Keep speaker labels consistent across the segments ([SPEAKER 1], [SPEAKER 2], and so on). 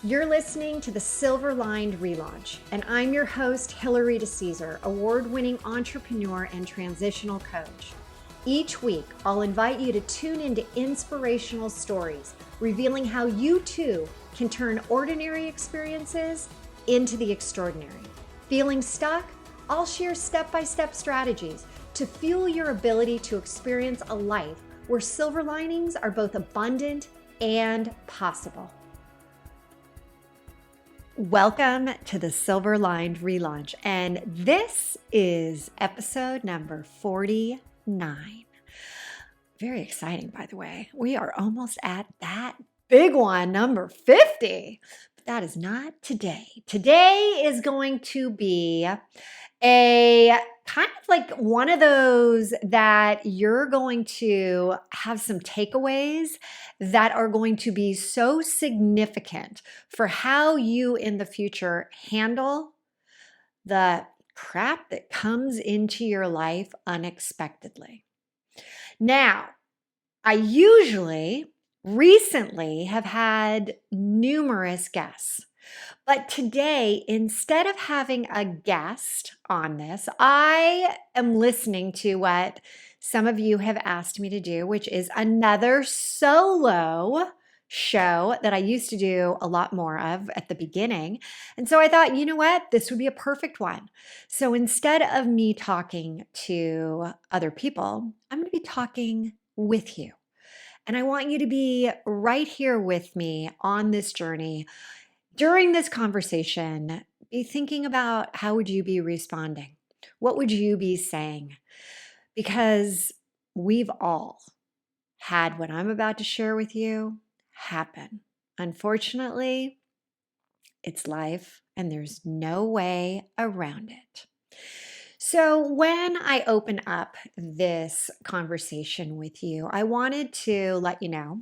[SPEAKER 1] You're listening to the Silver Lined Relaunch, and I'm your host, Hilary DeCesare, award-winning entrepreneur and transitional coach. Each week, I'll invite you to tune into inspirational stories, revealing how you too can turn ordinary experiences into the extraordinary. Feeling stuck? I'll share step-by-step strategies to fuel your ability to experience a life where silver linings are both abundant and possible. Welcome to the Silver Lined Relaunch, and this is episode number 49. Very exciting, by the way. We are almost at that big one, number 50. But that is not today. Today is going to be a kind of like one of those that you're going to have some takeaways that are going to be so significant for how you in the future handle the crap that comes into your life unexpectedly. Now, I recently have had numerous guests. But today, instead of having a guest on this, I am listening to what some of you have asked me to do, which is another solo show that I used to do a lot more of at the beginning. And so I thought, you know what? This would be a perfect one. So instead of me talking to other people, I'm going to be talking with you. And I want you to be right here with me on this journey. During this conversation, be thinking about how would you be responding? What would you be saying? Because we've all had what I'm about to share with you happen. Unfortunately, it's life and there's no way around it. So, when I open up this conversation with you, I wanted to let you know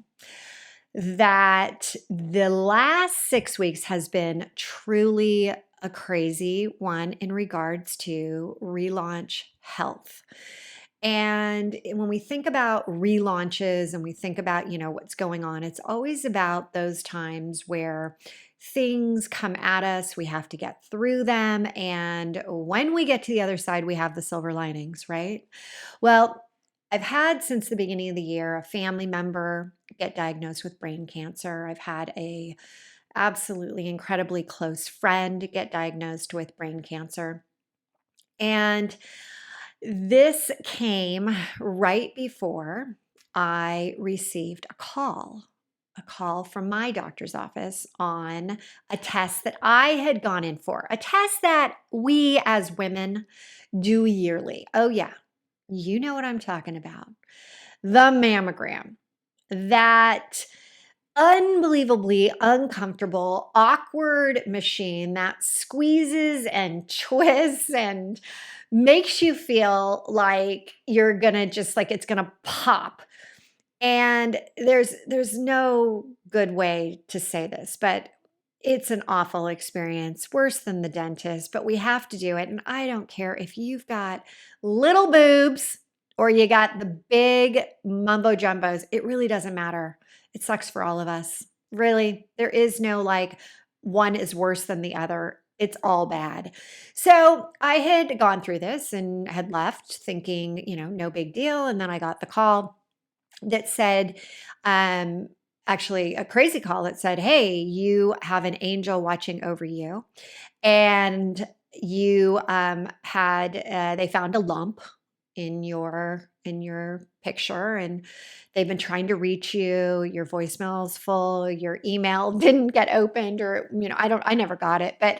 [SPEAKER 1] that the last 6 weeks has been truly a crazy one in regards to relaunch health. And when we think about relaunches and we think about, what's going on, it's always about those times where things come at us, we have to get through them. And when we get to the other side, we have the silver linings, right? Well, I've had since the beginning of the year a family member get diagnosed with brain cancer. I've had a absolutely incredibly close friend get diagnosed with brain cancer. And this came right before I received a call from my doctor's office on a test that I had gone in for, a test that we as women do yearly. Oh, yeah. You know what I'm talking about. The mammogram, that unbelievably uncomfortable, awkward machine that squeezes and twists and makes you feel like you're gonna just like it's gonna pop. And there's no good way to say this, but it's an awful experience, worse than the dentist, but we have to do it. And I don't care if you've got little boobs or you got the big mumbo jumbos, it really doesn't matter. It sucks for all of us. Really, there is no like one is worse than the other. It's all bad. So I had gone through this and had left thinking, no big deal. And then I got the call that said, actually a crazy call that said, hey, you have an angel watching over you. And you they found a lump in your picture and they've been trying to reach you. Your voicemail's full, your email didn't get opened, or I never got it, but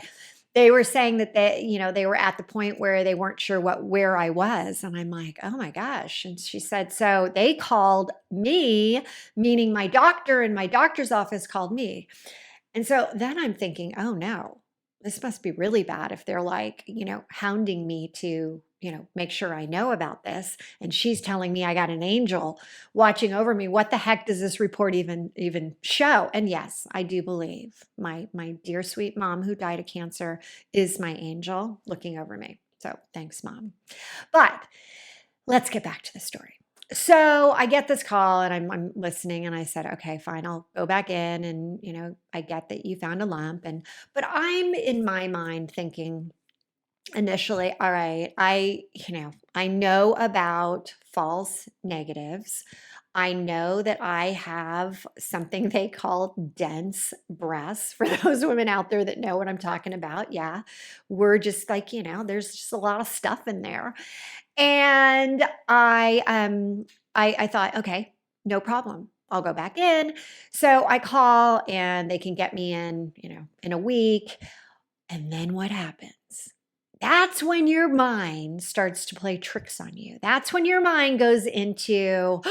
[SPEAKER 1] they were saying that they were at the point where they weren't sure where I was. And I'm like, oh my gosh. And she said, so they called me, meaning my doctor, and my doctor's office called me. And so then I'm thinking, oh no, this must be really bad if they're like, hounding me to, make sure I know about this. And she's telling me I got an angel watching over me. What the heck does this report even show? And yes, I do believe my dear sweet mom who died of cancer is my angel looking over me. So thanks, Mom. But let's get back to the story. So I get this call and I'm listening and I said, okay, fine, I'll go back in and, I get that you found a lump. But I'm in my mind thinking initially, all right, I know about false negatives. I know that I have something they call dense breasts for those women out there that know what I'm talking about. Yeah. We're just like, there's just a lot of stuff in there. And I thought, okay, no problem. I'll go back in. So I call and they can get me in, in a week. And then what happens? That's when your mind starts to play tricks on you. That's when your mind goes into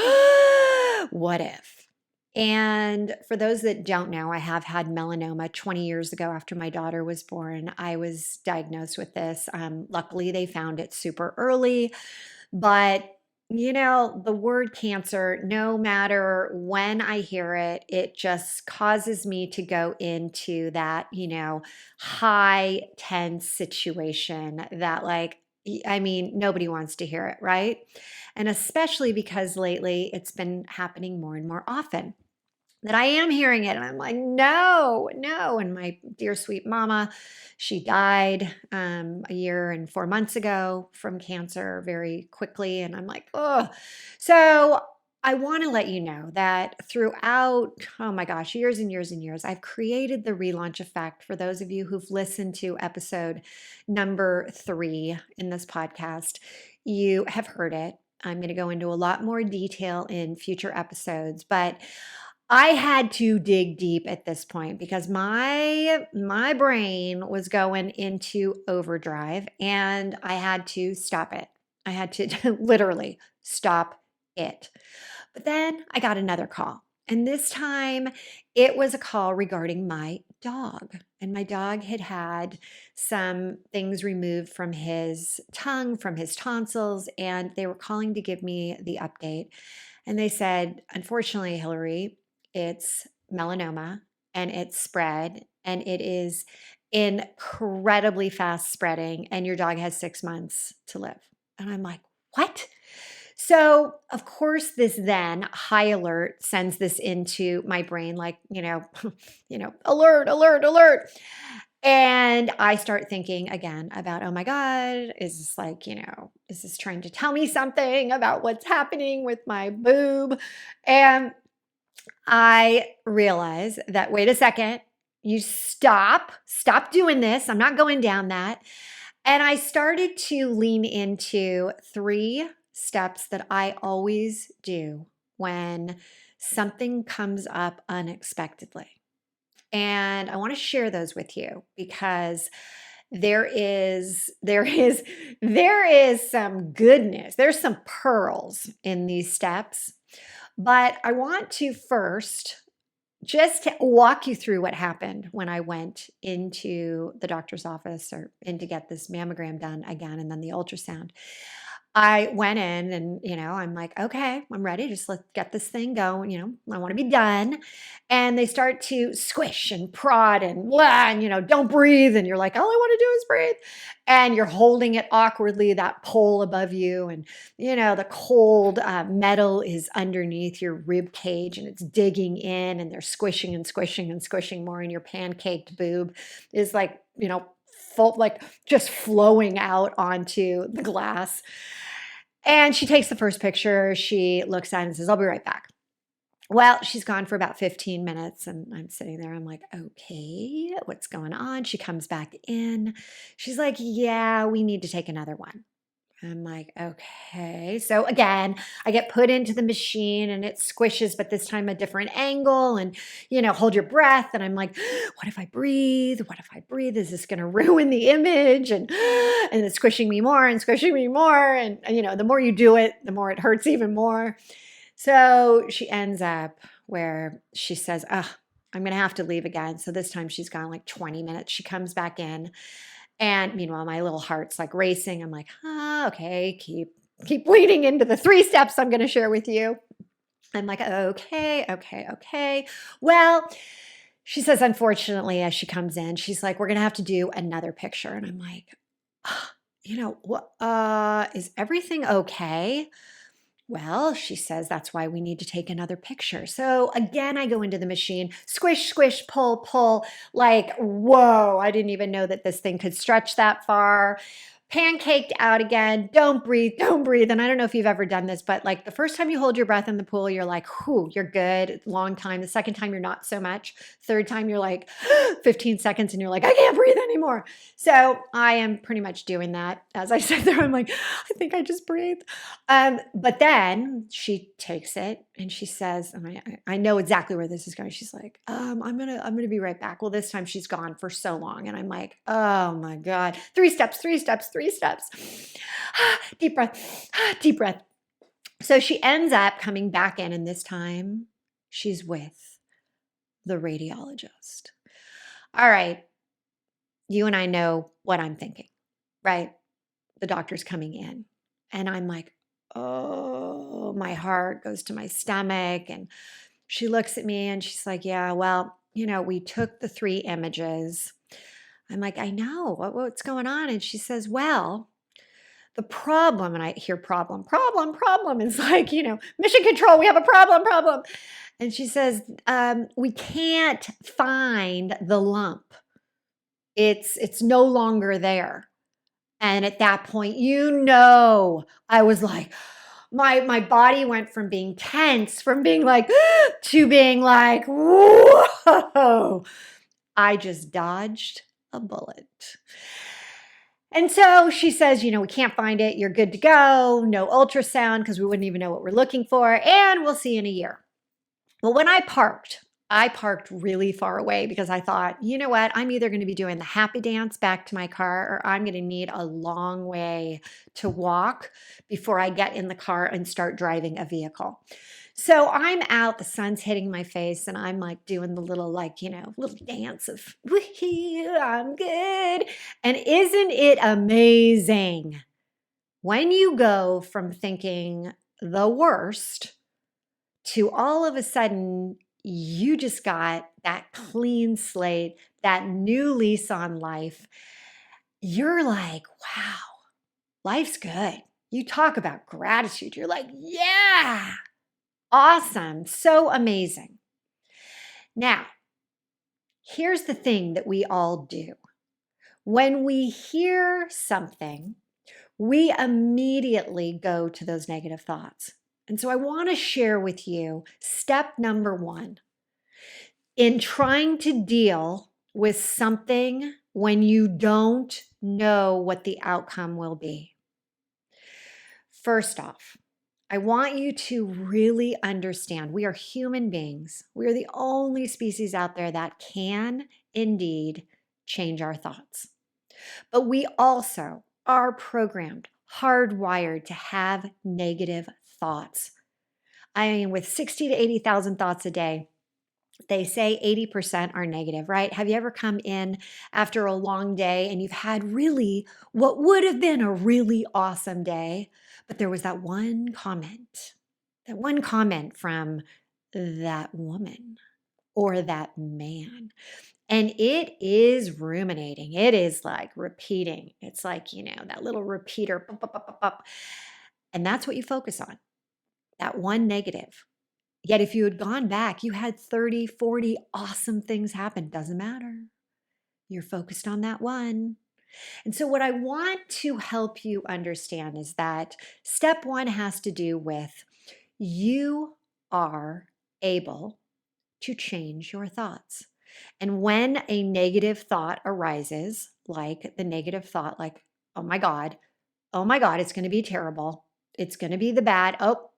[SPEAKER 1] what if? And for those that don't know, I have had melanoma 20 years ago after my daughter was born. I was diagnosed with this. Luckily, they found it super early. But, the word cancer, no matter when I hear it, it just causes me to go into that, high tense situation that, like, I mean, nobody wants to hear it, right? And especially because lately it's been happening more and more often that I am hearing it. And I'm like, no, no. And my dear sweet mama, she died a year and 4 months ago from cancer very quickly. And I'm like, oh. So I want to let you know that throughout, oh my gosh, years and years and years, I've created the relaunch effect. For those of you who've listened to episode number 3 in this podcast, you have heard it. I'm going to go into a lot more detail in future episodes, but I had to dig deep at this point because my brain was going into overdrive and I had to stop it. I had to literally stop it. But then I got another call. And this time it was a call regarding my dog. And my dog had had some things removed from his tongue, from his tonsils, and they were calling to give me the update. And they said, unfortunately, Hillary, it's melanoma and it's spread and it is incredibly fast spreading, and your dog has 6 months to live. And I'm like, what? So, of course, this then high alert sends this into my brain like, alert, alert, alert. And I start thinking again about, oh my God, is this like, is this trying to tell me something about what's happening with my boob? And I realize that, wait a second, you stop doing this. I'm not going down that. And I started to lean into 3 steps that I always do when something comes up unexpectedly. And I want to share those with you because there is some goodness. There's some pearls in these steps. But I want to first just walk you through what happened when I went into the doctor's office or in to get this mammogram done again and then the ultrasound. I went in and, I'm like, okay, I'm ready. Just let's get this thing going. I want to be done. And they start to squish and prod and blah, and, don't breathe. And you're like, all I want to do is breathe. And you're holding it awkwardly, that pole above you. And, the cold metal is underneath your rib cage and it's digging in and they're squishing and squishing and squishing more. And your pancaked boob is like, full, like just flowing out onto the glass. And she takes the first picture. She looks at it and says, I'll be right back. Well, she's gone for about 15 minutes and I'm sitting there. I'm like, okay, what's going on? She comes back in. She's like, yeah, we need to take another one. I'm like, okay. So again, I get put into the machine and it squishes, but this time a different angle and, hold your breath. And I'm like, what if I breathe? What if I breathe? Is this going to ruin the image? And it's squishing me more and squishing me more. And, the more you do it, the more it hurts even more. So she ends up where she says, oh, I'm going to have to leave again. So this time she's gone like 20 minutes. She comes back in. And meanwhile, my little heart's like racing. I'm like, okay, keep leading into the 3 steps I'm going to share with you. I'm like, okay, okay, okay. Well, she says, unfortunately, as she comes in, she's like, we're going to have to do another picture. And I'm like, what? Is everything okay? Well, she says that's why we need to take another picture. So again, I go into the machine, squish, squish, pull, pull, like, whoa, I didn't even know that this thing could stretch that far. Pancaked out again. Don't breathe, don't breathe. And I don't know if you've ever done this, but like the first time you hold your breath in the pool, you're like, whew, you're good. Long time. The second time, you're not so much. Third time, you're like 15 seconds and you're like, I can't breathe anymore. So I am pretty much doing that. As I sit there, I'm like, I think I just breathed. But then she takes it and she says, and I know exactly where this is going. She's like, I'm gonna be right back. Well, this time she's gone for so long. And I'm like, oh my God. 3 steps, 3 steps, 3 steps. Deep breath, deep breath. So she ends up coming back in, and this time she's with the radiologist. All right, you and I know what I'm thinking, right? The doctor's coming in. And I'm like, oh, my heart goes to my stomach. And she looks at me and she's like, yeah, well, we took the 3 images. I'm like, I know. What's going on? And she says, well, the problem, and I hear problem, problem, problem. It's like, mission control, we have a problem, problem. And she says, we can't find the lump. It's no longer there. And at that point, I was like, my body went from being tense, from being like, to being like, whoa. I just dodged a bullet. And so she says, we can't find it. You're good to go. No ultrasound because we wouldn't even know what we're looking for. And we'll see you in a year. Well, when I parked really far away because I thought, you know what? I'm either going to be doing the happy dance back to my car or I'm going to need a long way to walk before I get in the car and start driving a vehicle. So I'm out, the sun's hitting my face, and I'm like doing the little, little dance of, wee, I'm good. And isn't it amazing when you go from thinking the worst to all of a sudden, you just got that clean slate, that new lease on life. You're like, wow, life's good. You talk about gratitude. You're like, yeah, awesome, so amazing. Now, here's the thing that we all do. When we hear something, we immediately go to those negative thoughts. And so I want to share with you step number 1 in trying to deal with something when you don't know what the outcome will be. First off, I want you to really understand we are human beings. We are the only species out there that can indeed change our thoughts. But we also are programmed, hardwired to have negative thoughts. I mean, with 60 to 80,000 thoughts a day, they say 80% are negative, right? Have you ever come in after a long day and you've had really what would have been a really awesome day, but there was that one comment from that woman or that man. And it is ruminating. It is like repeating. It's like, that little repeater. Pop, pop, pop, pop, pop. And that's what you focus on, that one negative. Yet if you had gone back, you had 30, 40 awesome things happen. Doesn't matter. You're focused on that one. And so what I want to help you understand is that step 1 has to do with you are able to change your thoughts. And when a negative thought arises, like the negative thought, like, oh my God, it's going to be terrible. It's going to be the bad. Oh,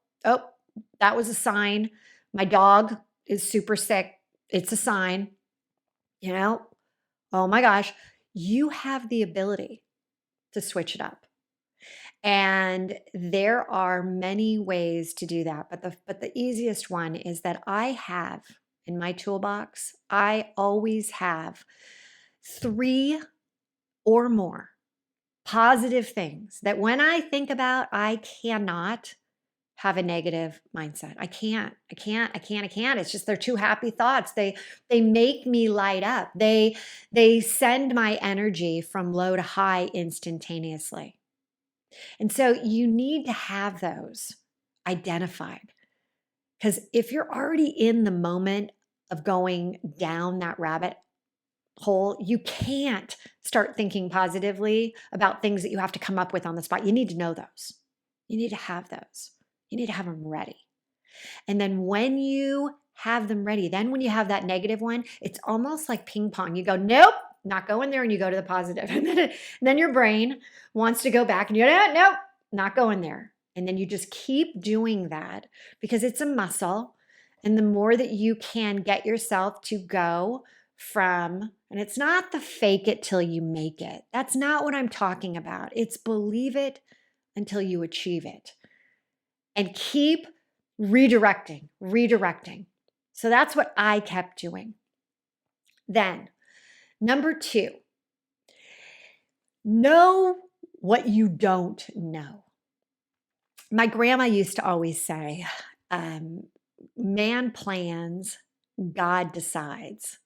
[SPEAKER 1] that was a sign. My dog is super sick. It's a sign, oh my gosh, you have the ability to switch it up. And there are many ways to do that. But the easiest one is that I have in my toolbox, I always have 3 or more positive things that when I think about, I cannot have a negative mindset. I can't. It's just they're too happy thoughts. They make me light up. They send my energy from low to high instantaneously. And so you need to have those. identified. Because if you're already in the moment of going down that rabbit hole, you can't start thinking positively about things that you have to come up with on the spot. You need to know those. You need to have those. You need to have them ready. And then when you have them ready, then when you have that negative one, it's almost like ping pong. You go, nope, not going there. And you go to the positive. And then your brain wants to go back and you go, no, nope, not going there. And then you just keep doing that because it's a muscle. And the more that you can get yourself to go from, and it's not the fake it till you make it. That's not what I'm talking about. It's believe it until you achieve it. And keep redirecting. So that's what I kept doing. Then, number 2, know what you don't know. My grandma used to always say, man plans, God decides.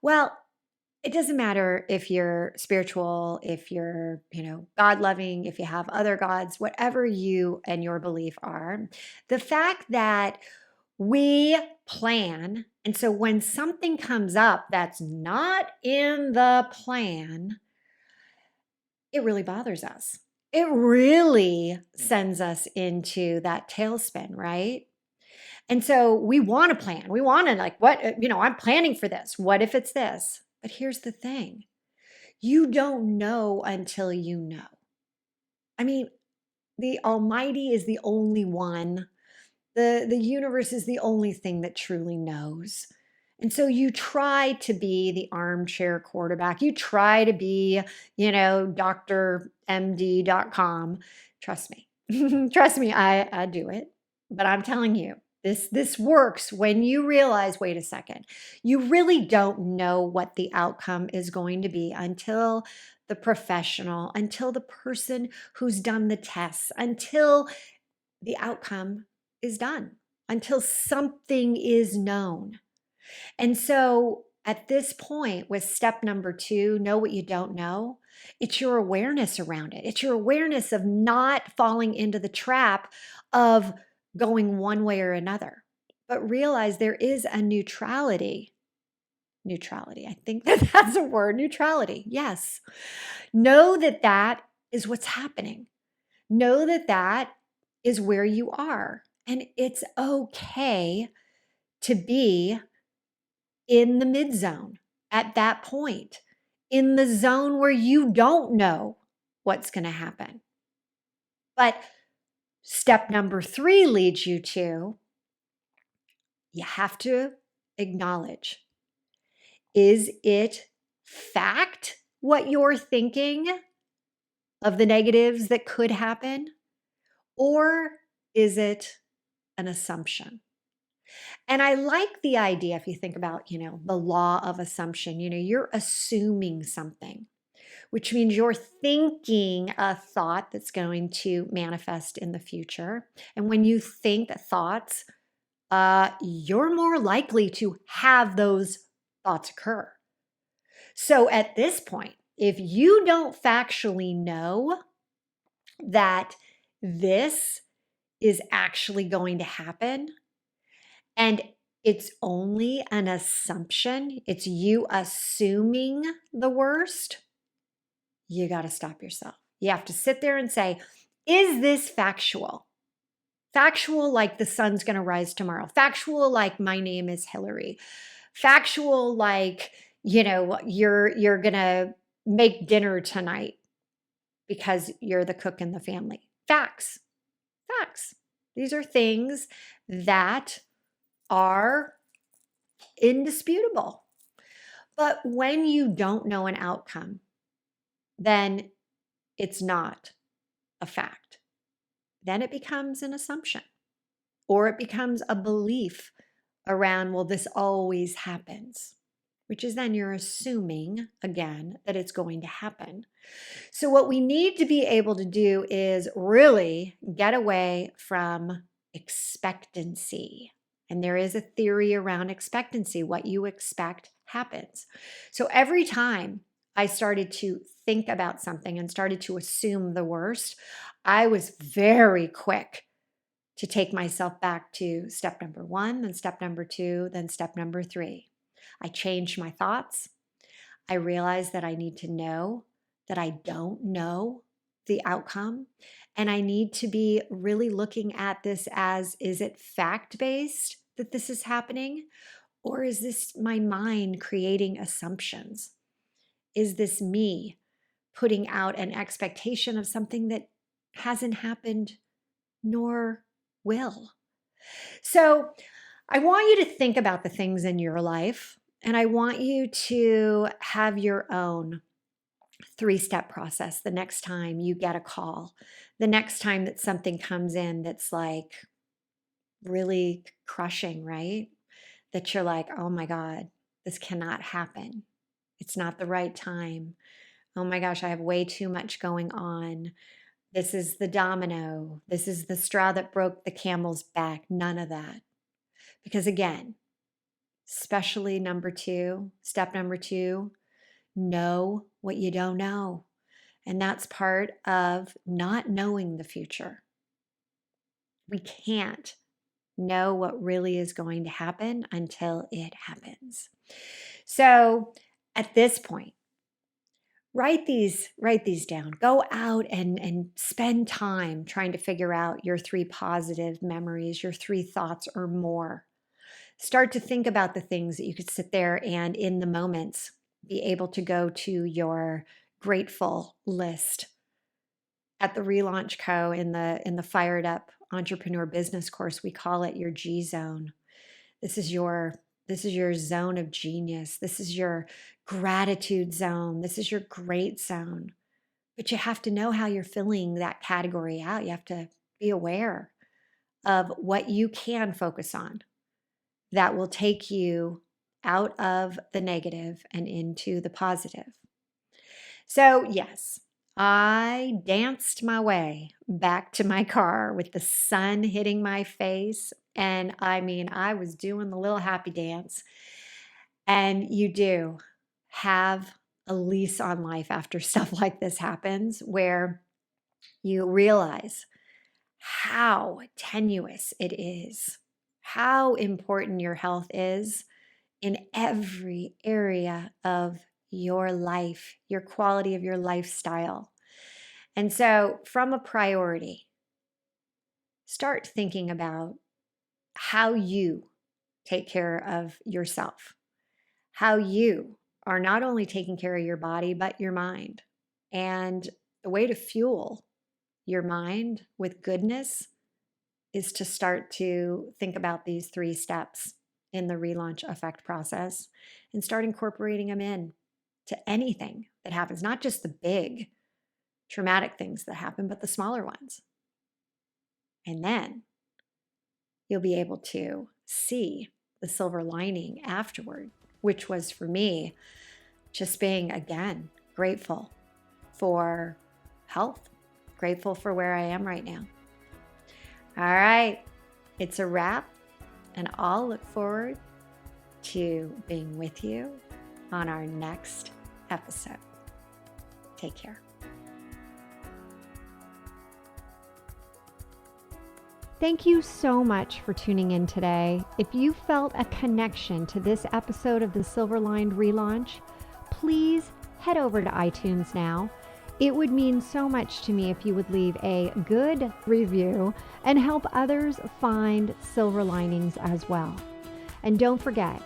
[SPEAKER 1] Well, it doesn't matter if you're spiritual, if you're, God loving, if you have other gods, whatever you and your belief are. The fact that we plan, and so when something comes up that's not in the plan, it really bothers us. It really sends us into that tailspin, right? And so we want to plan. We want to I'm planning for this. What if it's this? But here's the thing. You don't know until you know. I mean, the Almighty is the only one. The universe is the only thing that truly knows. And so you try to be the armchair quarterback. You try to be, drmd.com. Trust me. Trust me, I do it. But I'm telling you, this works when you realize, wait a second, you really don't know what the outcome is going to be until the professional, until the person who's done the tests, until the outcome is done, until something is known. And so at this point, with step number 2, know what you don't know, it's your awareness around it. It's your awareness of not falling into the trap of going one way or another, but realize there is a neutrality. Neutrality. I think that's a word. Neutrality. Yes. Know that that is what's happening. Know that that is where you are. And it's okay to be in the midzone at that point, in the zone where you don't know what's going to happen. But step number 3 leads you to, you have to acknowledge, is it fact what you're thinking of the negatives that could happen? Or is it an assumption? And I like the idea, if you think about, the law of assumption, you're assuming something, which means you're thinking a thought that's going to manifest in the future. And when you think thoughts, you're more likely to have those thoughts occur. So at this point, if you don't factually know that this is actually going to happen, and it's only an assumption, it's you assuming the worst, you got to stop yourself. You have to sit there and say, is this factual? Factual like the sun's going to rise tomorrow. Factual like my name is Hilary. Factual like, you're going to make dinner tonight because you're the cook in the family. Facts. These are things that are indisputable. But when you don't know an outcome, then it's not a fact. Then it becomes an assumption, or it becomes a belief around, well, this always happens, which is then you're assuming again that it's going to happen. So what we need to be able to do is really get away from expectancy. And there is a theory around expectancy. What you expect happens. So every time I started to think about something and started to assume the worst, I was very quick to take myself back to step number 1, then step number 2, then step number 3. I changed my thoughts. I realized that I need to know that I don't know the outcome. And I need to be really looking at this as, is it fact-based that this is happening? Or is this my mind creating assumptions? Is this me putting out an expectation of something that hasn't happened nor will? So I want you to think about the things in your life, and I want you to have your own 3-step process the next time you get a call, the next time that something comes in that's like really crushing, right? That you're like, oh my God, this cannot happen. It's not the right time. Oh my gosh, I have way too much going on. This is the domino. This is the straw that broke the camel's back. None of that. Because again, especially step number 2, know what you don't know. And that's part of not knowing the future. We can't know what really is going to happen until it happens. So at this point, write these down. Go out and spend time trying to figure out your 3 positive memories, your 3 thoughts or more. Start to think about the things that you could sit there and in the moments be able to go to your grateful list. At the Relaunch Co. in the Fired Up Entrepreneur Business course, we call it your G zone. This is your zone of genius. This is your gratitude zone. This is your great zone. But you have to know how you're filling that category out. You have to be aware of what you can focus on that will take you out of the negative and into the positive. So, yes, I danced my way back to my car with the sun hitting my face. And I mean, I was doing the little happy dance. And you do have a lease on life after stuff like this happens, where you realize how tenuous it is, how important your health is in every area of your life, your quality of your lifestyle. And so, from a priority, start thinking about how you take care of yourself, how you are not only taking care of your body, but your mind. And the way to fuel your mind with goodness is to start to think about these 3 steps in the relaunch effect process and start incorporating them in to anything that happens, not just the big traumatic things that happen, but the smaller ones. And then you'll be able to see the silver lining afterward, which was for me just being, again, grateful for health, grateful for where I am right now. All right, it's a wrap, and I'll look forward to being with you on our next episode. Take care. Thank you so much for tuning in today. If you felt a connection to this episode of the Silver Lined Relaunch, please head over to iTunes now. It would mean so much to me if you would leave a good review and help others find silver linings as well. And don't forget,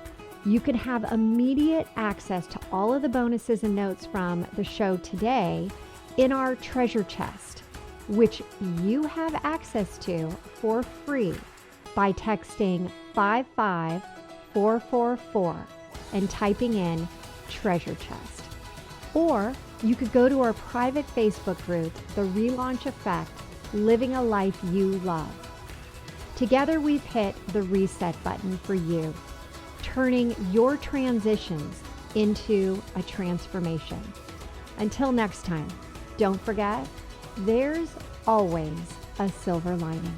[SPEAKER 1] you can have immediate access to all of the bonuses and notes from the show today in our treasure chest, which you have access to for free by texting 55444 and typing in treasure chest. Or you could go to our private Facebook group, The Relaunch Effect, Living a Life You Love. Together we've hit the reset button for you, turning your transitions into a transformation. Until next time, don't forget, there's always a silver lining.